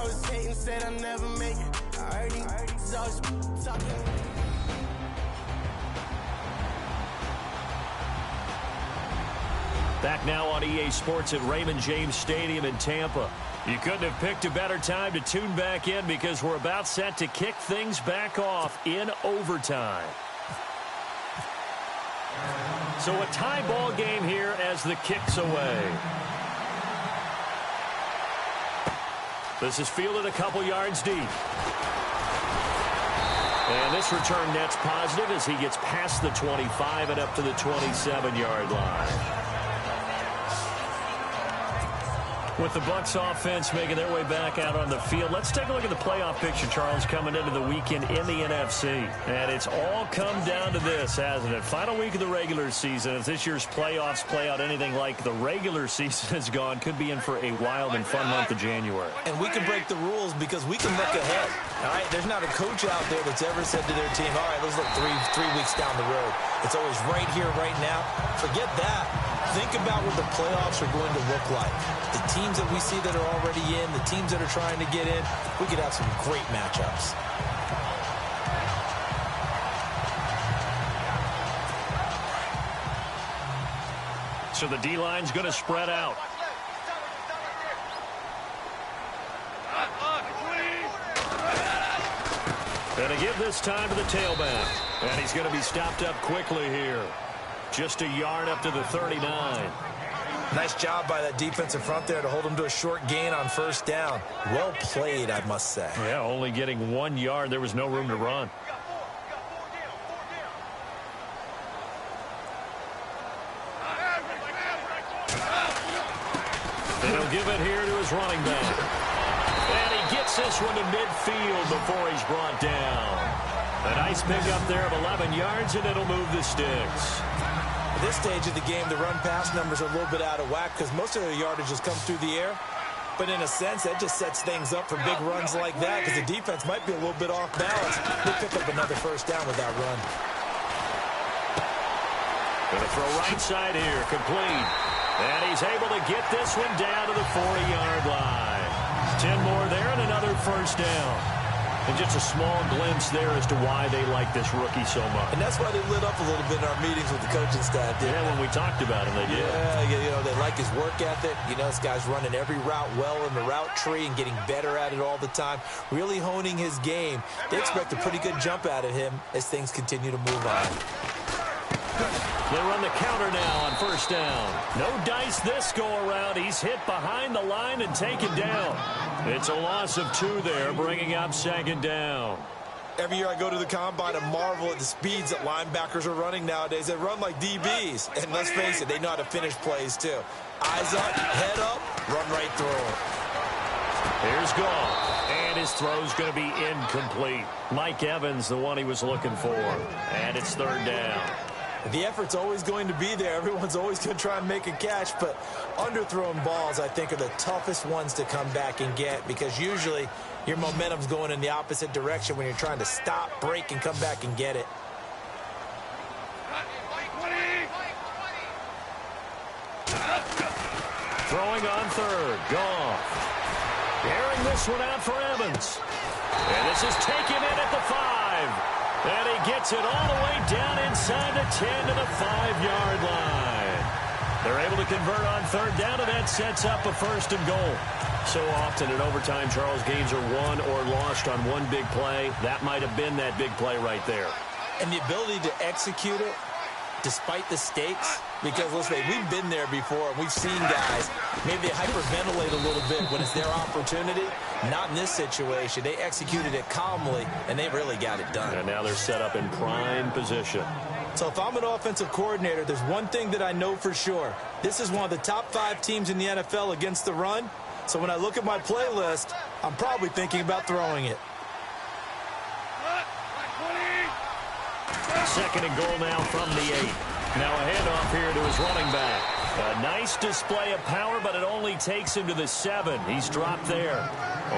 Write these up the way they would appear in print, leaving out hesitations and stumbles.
was hating, said I'll never make it. I already saw talking. Back now on EA Sports at Raymond James Stadium in Tampa. You couldn't have picked a better time to tune back in because we're about set to kick things back off in overtime. So a tie ball game here as the kick's away. This is fielded a couple yards deep. And this return net's positive as he gets past the 25 and up to the 27-yard line. With the Bucs offense making their way back out on the field, let's take a look at the playoff picture, Charles, coming into the weekend in the NFC. And it's all come down to this, hasn't it? Final week of the regular season. If this year's playoffs play out anything like the regular season has gone, could be in for a wild and fun month of January. And we can break the rules because we can look ahead. All right, there's not a coach out there that's ever said to their team, all right, let's look three weeks down the road. It's always right here, right now. Forget that. Think about what the playoffs are going to look like. The teams that we see that are already in, the teams that are trying to get in, we could have some great matchups. So the D-line's going to spread out. Going to give this time to the tailback. And he's going to be stopped up quickly here. Just a yard up to the 39. Nice job by that defensive front there to hold him to a short gain on first down. Well played, I must say. Yeah, only getting 1 yard. There was no room to run. And he'll give it here to his running back. And he gets this one to midfield before he's brought down. A nice pickup there of 11 yards, and it'll move the sticks. At this stage of the game, the run-pass numbers are a little bit out of whack because most of their yardage just comes through the air. But in a sense, that just sets things up for big runs like that because the defense might be a little bit off balance. They pick up another first down with that run. Going to throw right side here, complete. And he's able to get this one down to the 40-yard line. 10 more there and another first down. And just a small glimpse there as to why they like this rookie so much. And that's why they lit up a little bit in our meetings with the coaching staff. Yeah, when we talked about him, they did. Yeah, they like his work ethic. You know, this guy's running every route well in the route tree and getting better at it all the time, really honing his game. They expect a pretty good jump out of him as things continue to move on. They run the counter now on first down. No dice this go-around. He's hit behind the line and taken down. It's a loss of 2 there, bringing up second down. Every year I go to the combine and marvel at the speeds that linebackers are running nowadays. They run like DBs. And let's face it, they know how to finish plays too. Eyes up, head up, run right through them. Here's Goff. And his throw's going to be incomplete. Mike Evans, the one he was looking for. And it's third down. The effort's always going to be there. Everyone's always going to try and make a catch, but underthrown balls, I think, are the toughest ones to come back and get because usually your momentum's going in the opposite direction when you're trying to stop, break, and come back and get it. Throwing on third. Goff. Airing this one out for Evans. And this is taken in at the 5. And he gets it all the way down inside the 10 to the 5-yard line. They're able to convert on third down, and that sets up a first and goal. So often in overtime, Charles, games are won or lost on one big play. That might have been that big play right there. And the ability to execute it despite the stakes, because let's say we've been there before and we've seen guys maybe they hyperventilate a little bit when it's their opportunity. Not in this situation. They executed it calmly and they really got it done. And now they're set up in prime position. So if I'm an offensive coordinator, there's one thing that I know for sure. This is one of the top 5 teams in the NFL against the run. So when I look at my playlist, I'm probably thinking about throwing it. Second and goal now from the 8. Now a handoff here to his running back. A nice display of power, but it only takes him to the 7. He's dropped there.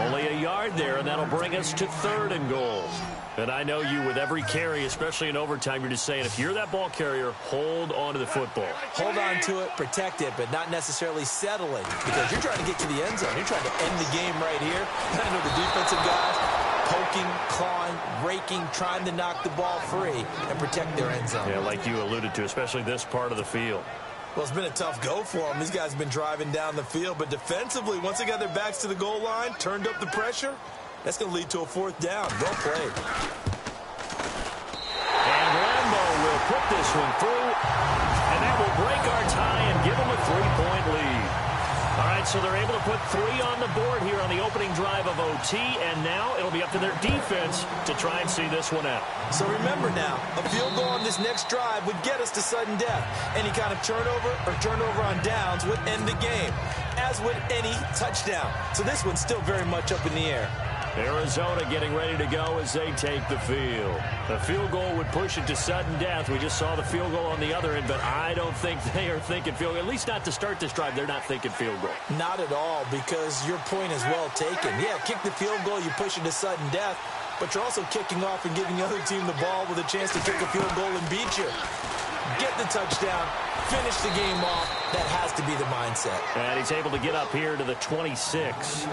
Only a yard there, and that'll bring us to 3rd and goal. And I know you, with every carry, especially in overtime, you're just saying, if you're that ball carrier, hold on to the football. Hold on to it, protect it, but not necessarily settle it, because you're trying to get to the end zone. You're trying to end the game right here. I know the defensive guys poking, clawing, raking, trying to knock the ball free and protect their end zone. Yeah, like you alluded to, especially this part of the field. Well, it's been a tough go for them. These guys have been driving down the field, but defensively, once they got their backs to the goal line, turned up the pressure, that's going to lead to a 4th down. Well played. And Lambo will put this one through, and that will break our tie and give them a 3-point lead. All right, so they're able to put 3 on the board here on the opening drive of OT, and now it'll be up to their defense to try and see this one out. So remember now, a field goal on this next drive would get us to sudden death. Any kind of turnover or turnover on downs would end the game, as would any touchdown. So this one's still very much up in the air. Arizona getting ready to go as they take the field. A field goal would push it to sudden death. We just saw the field goal on the other end, but I don't think they are thinking field goal. At least not to start this drive. They're not thinking field goal. Not at all, because your point is well taken. Yeah, kick the field goal, you push it to sudden death, but you're also kicking off and giving the other team the ball with a chance to kick a field goal and beat you. Get the touchdown, finish the game off. That has to be the mindset. And he's able to get up here to the 26.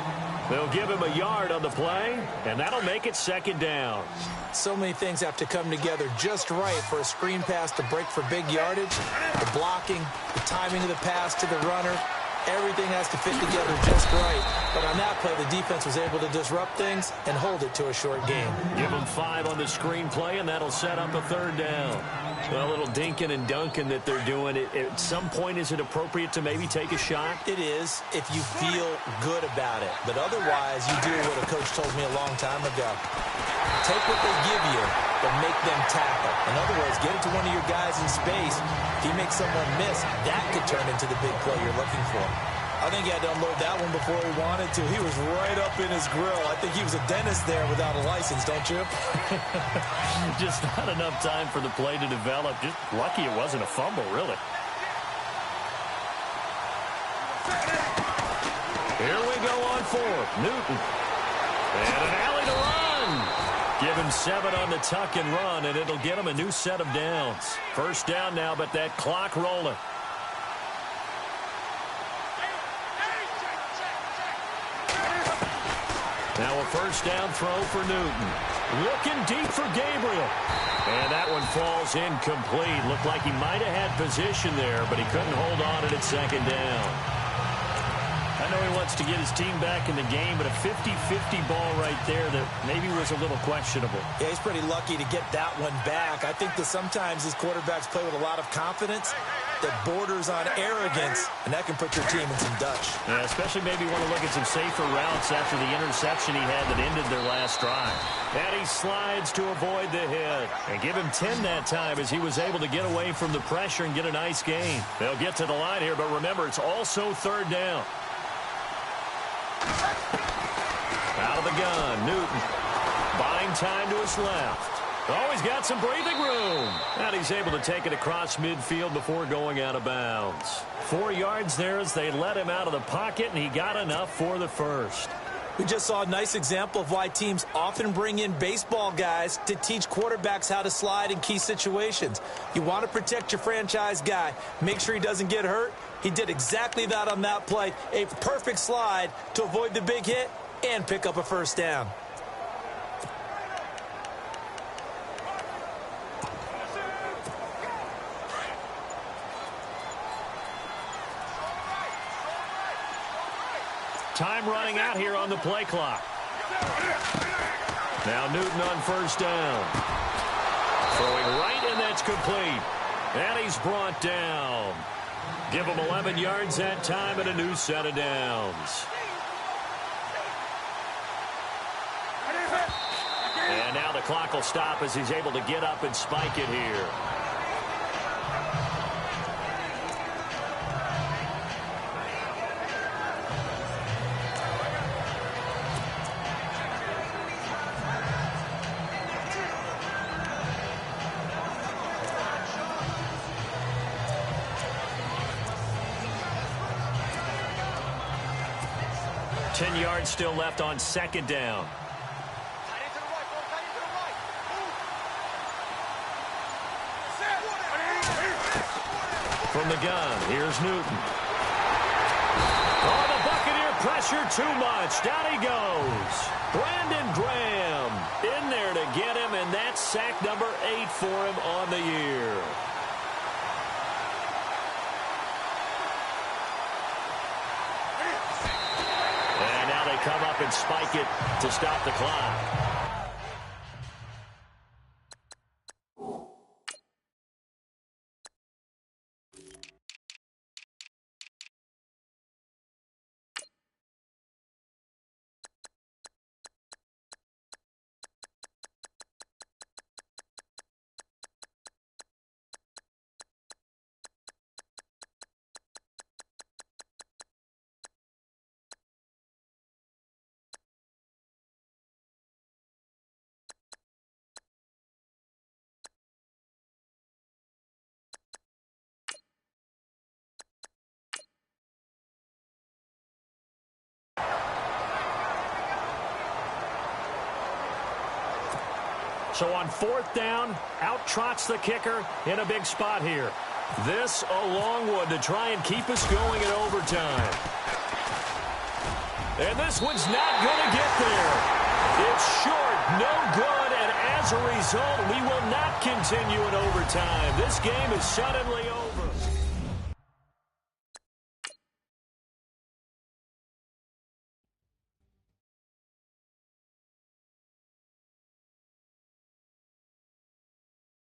They'll give him a yard on the play, and that'll make it 2nd down. So many things have to come together just right for a screen pass to break for big yardage. The blocking, the timing of the pass to the runner, everything has to fit together just right. But on that play, the defense was able to disrupt things and hold it to a short game. Give them 5 on the screen play, and that'll set up a 3rd down. Well, a little dinking and dunking that they're doing. At some point, is it appropriate to maybe take a shot? It is if you feel good about it. But otherwise, you do what a coach told me a long time ago. Take what they give you, but make them tackle. In other words, get it to one of your guys in space. If you make someone miss, that could turn into the big play you're looking for. I think he had to unload that one before he wanted to. He was right up in his grill. I think he was a dentist there without a license, don't you? Just not enough time for the play to develop. Just lucky it wasn't a fumble, really. Here we go on 4th. Newton. And an alley to run. Give him 7 on the tuck and run, and it'll get him a new set of downs. 1st down now, but that clock rolling. Now a 1st down throw for Newton. Looking deep for Gabriel. And that one falls incomplete. Looked like he might have had position there, but he couldn't hold on at 2nd down. I know he wants to get his team back in the game, but a 50-50 ball right there that maybe was a little questionable. Yeah, he's pretty lucky to get that one back. I think that sometimes these quarterbacks play with a lot of confidence that borders on arrogance, and that can put your team in some Dutch. Yeah, especially maybe want to look at some safer routes after the interception he had that ended their last drive. And he slides to avoid the hit. And give him 10 that time as he was able to get away from the pressure and get a nice gain. They'll get to the line here, but remember, it's also 3rd down. Out of the gun, Newton. Buying time to his left. Oh, he's got some breathing room. And he's able to take it across midfield before going out of bounds. 4 yards there as they let him out of the pocket, and he got enough for the 1st. We just saw a nice example of why teams often bring in baseball guys to teach quarterbacks how to slide in key situations. You want to protect your franchise guy. Make sure he doesn't get hurt. He did exactly that on that play. A perfect slide to avoid the big hit and pick up a 1st down. Time running out here on the play clock. Now Newton on 1st down. Throwing right, and that's complete. And he's brought down. Give him 11 yards that time and a new set of downs. And now the clock will stop as he's able to get up and spike it here. 10 yards still left on second down. From the gun, here's Newton. Oh, the Buccaneer pressure too much. Down he goes. Brandon Graham in there to get him, and that's sack number 8 for him on the year. And now they come up and spike it to stop the clock. So on 4th down, out trots the kicker in a big spot here. This a long one to try and keep us going in overtime. And this one's not going to get there. It's short, no good, and as a result, we will not continue in overtime. This game is suddenly over.